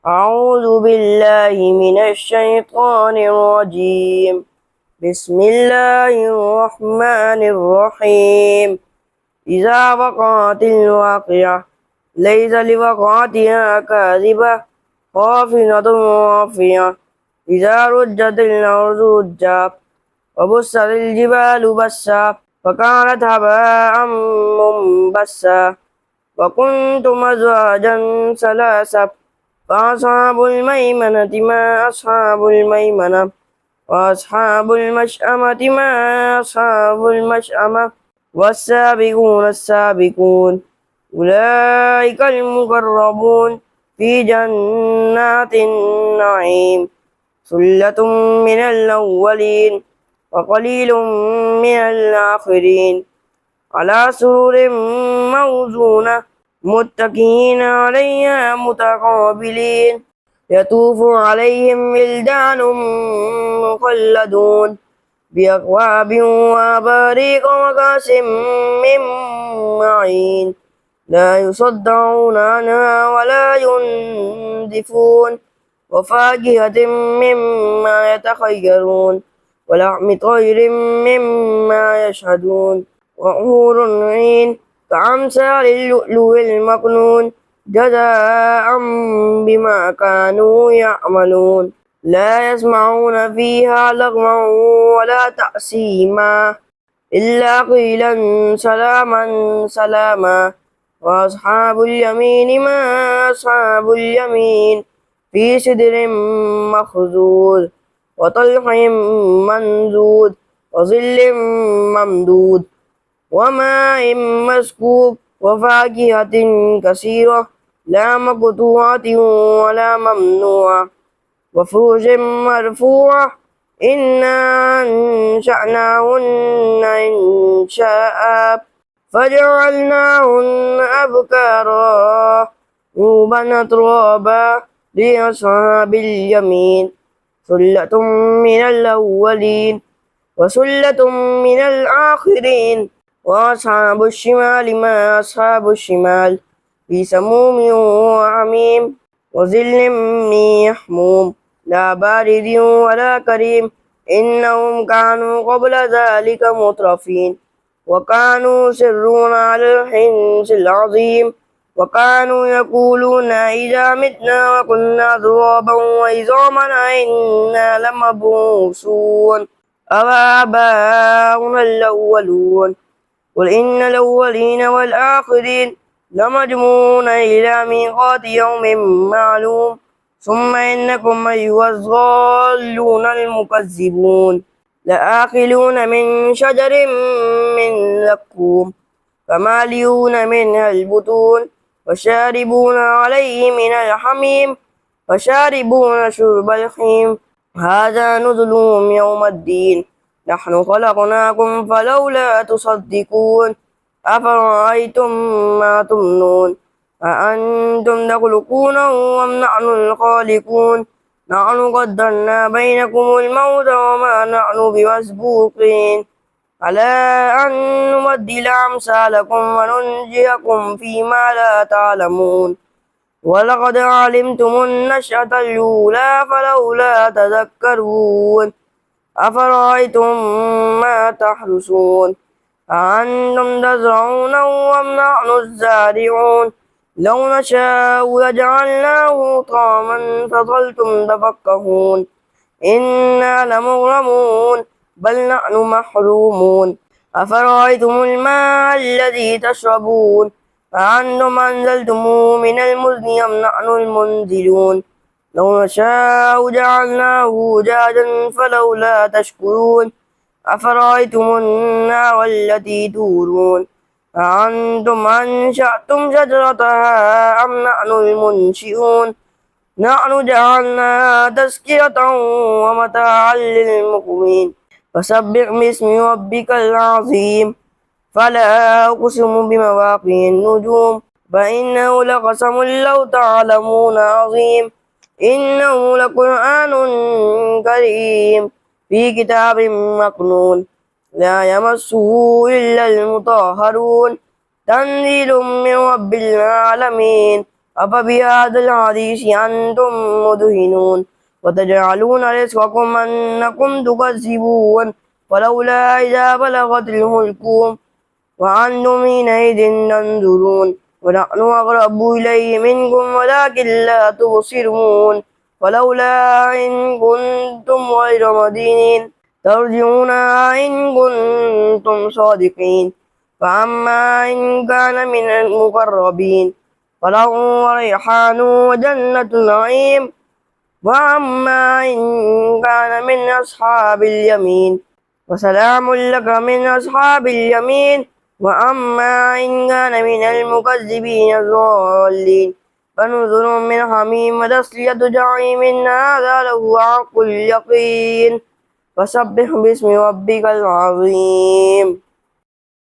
أعوذ بالله من الشيطان الرجيم. بسم الله الرحمن الرحيم. إذا وقعت الواقعة ليس لوقعتها كاذبة خافضة رافعة. إذا رجت الأرض رجا وبست الجبال بسا فكانت هباء منبسا وكنتم أزواجا ثلاثة فأصحاب الميمنة ما أصحاب الميمنة وأصحاب المشأمة ما أصحاب المشأمة والسابقون السابقون أولئك المقربون في جنات النعيم ثلة من الأولين وقليل من الآخرين على سرر موزونة متكئين عليها متقابلين يطوف عليهم ولدان مخلدون بأكواب وأباريق وكأس من معين لا يصدعون عنها ولا ينزفون وفاكهة مما يتخيرون ولحم طير مما يشهدون وحور عين كأمثال اللؤلؤ المكنون جزاء بما كانوا يعملون لا يسمعون فيها لغوا ولا تأثيما إلا قيلا سلاما سلاما وأصحاب اليمين ما أصحاب اليمين في سدر مخضود وطلح منضود وظل ممدود وماء مسكوب وفاكهة كثيرة لا مقطوعة ولا ممنوعة وفروش مرفوعة إنا أنشأناهن إنشاء فجعلناهن أبكارا عربا أترابا لأصحاب اليمين ثلة من الأولين وثلة من الآخرين وأصحاب الشمال ما أصحاب الشمال في سموم وحميم وظل من يحموم لا بارد ولا كريم إنهم كانوا قبل ذلك مترفين وكانوا يصرون على الحنث العظيم وكانوا يقولون إذا متنا وكنا ترابا وعظاما إنا لمبعوثون أوآباؤنا الأولون قل إن الأولين والآخرين لمجموعون إلى ميقات يوم معلوم ثم إنكم أيها الضالون المكذبون لآكلون من شجر من زقوم فمالئون منها البطون وشاربون عليه من الحميم وشاربون شرب الخيم هذا نزلهم يوم الدين نحن خلقناكم فلولا تصدقون أفرأيتم ما تمنون أأنتم تخلقونه أم نحن الخالقون نحن قدرنا بينكم الموت وما نحن بمسبوقين على أن نبدل أمثالكم وننجيكم فيما لا تعلمون ولقد علمتم النشأة الأولى فلولا تذكرون أفرأيتم ما تحرسون أأنتم تزرعونه أم نحن الزارعون لو نشاء لجعلناه طعاما فظلتم تفكهون إنا لمغرمون بل نحن محرومون أفرأيتم الماء الذي تشربون أأنتم أنزلتموه من المزن أم نحن المنزلون لو نشاء جعلناه جاجا فلولا تشكرون أفرأيتم النار التي تورون أأنتم أنشأتم شجرتها أم نحن المنشئون نحن جعلناها تذكرة ومتاعا للمقوين فسبح باسم ربك العظيم فلا أقسم بمواقع النجوم فإنه لقسم لو تعلمون عظيم إنه لقرآن كريم في كتاب مكنون لا يمسه إلا المطهرون تنزيل من رب العالمين أفبهذا الحديث أنتم مدهنون وتجعلون رزقكم أنكم تكذبون فلولا إذا بلغت الحلقوم وأنتم حينئذ تنظرون ونحن أقرب إليه منكم ولكن لا تبصرون ولولا إن كنتم غير مدينين ترجعونها إن كنتم صادقين فأما إن كان من المقربين فله ريحان وجنة نعيم وأما إن كان من أصحاب اليمين وسلام لك من أصحاب اليمين وأما إن كان من المكذبين الضالين فنزل من حميم وتصلية جحيم هذا له حق اليقين فسبح باسم ربك العظيم.